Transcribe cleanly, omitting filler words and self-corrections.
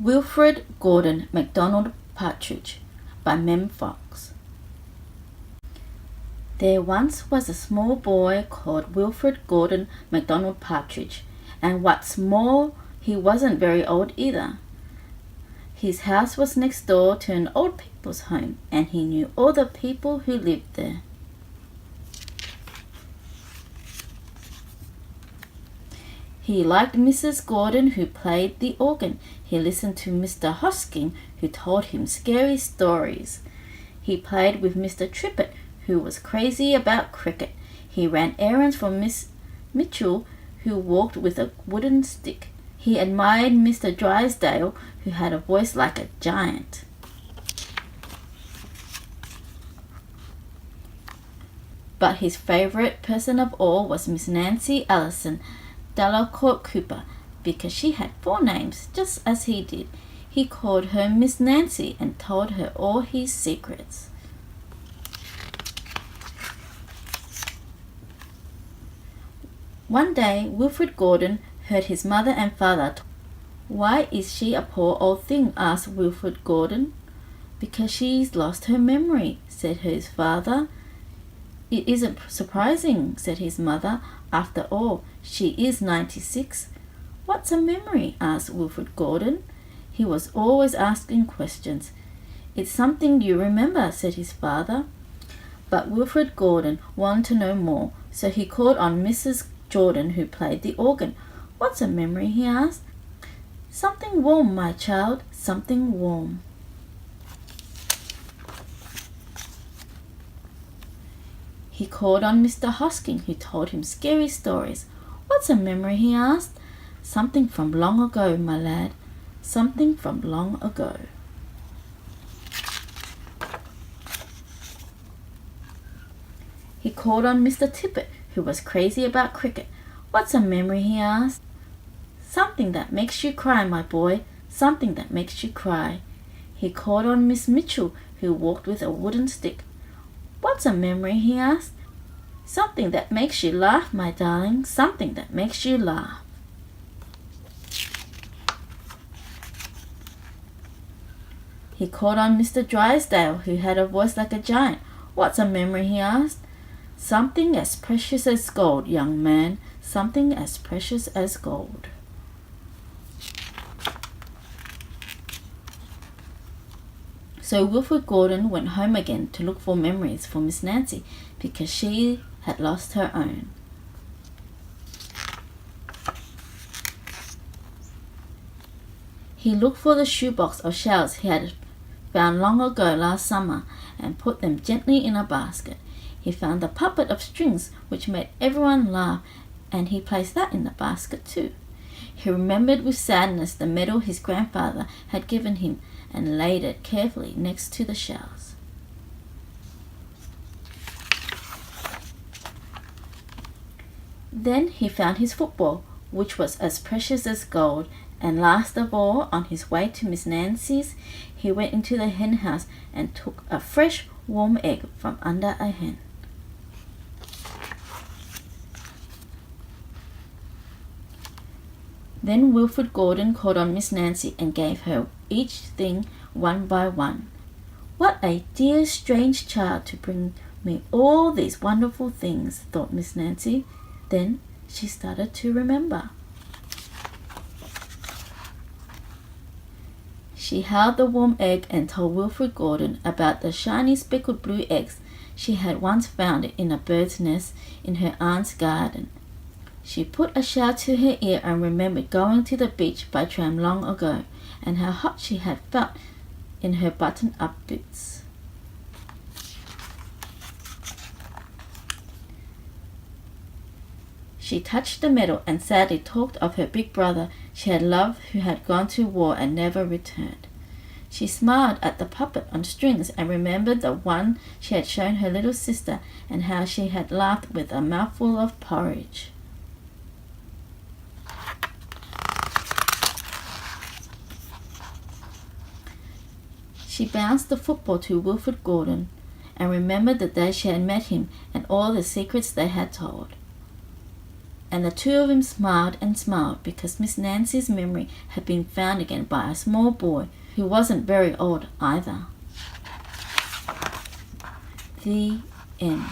Wilfrid Gordon McDonald Partridge by Mem Fox. There once was a small boy called Wilfrid Gordon McDonald Partridge, and what's more, he wasn't very old either. His house was next door to an old people's home, and he knew all the people who lived there. He liked Mrs. Gordon, who played the organ. He listened to Mr. Hosking, who told him scary stories. He played with Mr. Trippett, who was crazy about cricket. He ran errands for Miss Mitchell, who walked with a wooden stick. He admired Mr. Drysdale, who had a voice like a giant. But his favourite person of all was Miss Nancy Allison Delacourt Cooper, because she had 4 names, just as he did. He called her Miss Nancy and told her all his secrets. One day, Wilfrid Gordon heard his mother and father talk. "Why is she a poor old thing?" asked Wilfrid Gordon. "Because she's lost her memory," said his father. "It isn't surprising," said his mother. "After all, she is 96. "What's a memory?" asked Wilfrid Gordon. He was always asking questions. "It's something you remember," said his father. But Wilfrid Gordon wanted to know more, so he called on Mrs. Jordan, who played the organ. "What's a memory?" he asked. "Something warm, my child, something warm." He called on Mr. Hosking, who told him scary stories. "What's a memory?" he asked. "Something from long ago, my lad, something from long ago." He called on Mr. Tippett, who was crazy about cricket. "What's a memory?" he asked. "Something that makes you cry, my boy, something that makes you cry." He called on Miss Mitchell, who walked with a wooden stick. "What's a memory?" he asked. "Something that makes you laugh, my darling, something that makes you laugh." He called on Mr. Drysdale, who had a voice like a giant. "What's a memory?" he asked. "Something as precious as gold, young man, something as precious as gold." So Wilfrid Gordon went home again to look for memories for Miss Nancy, because she had lost her own. He looked for the shoebox of shells he had found long ago last summer and put them gently in a basket. He found the puppet of strings which made everyone laugh, and he placed that in the basket too. He remembered with sadness the medal his grandfather had given him and laid it carefully next to the shells. Then he found his football, which was as precious as gold, and last of all, on his way to Miss Nancy's, he went into the hen house and took a fresh, warm egg from under a hen. Then Wilfrid Gordon called on Miss Nancy and gave her each thing one by one. "What a dear, strange child to bring me all these wonderful things," thought Miss Nancy. Then she started to remember. She held the warm egg and told Wilfrid Gordon about the shiny speckled blue eggs she had once found in a bird's nest in her aunt's garden. She put a shell to her ear and remembered going to the beach by tram long ago, and how hot she had felt in her button-up boots. She touched the medal and sadly talked of her big brother she had loved, who had gone to war and never returned. She smiled at the puppet on strings and remembered the one she had shown her little sister, and how she had laughed with a mouthful of porridge. She bounced the football to Wilfrid Gordon and remembered the day she had met him and all the secrets they had told. And the two of them smiled and smiled because Miss Nancy's memory had been found again by a small boy who wasn't very old either. The end.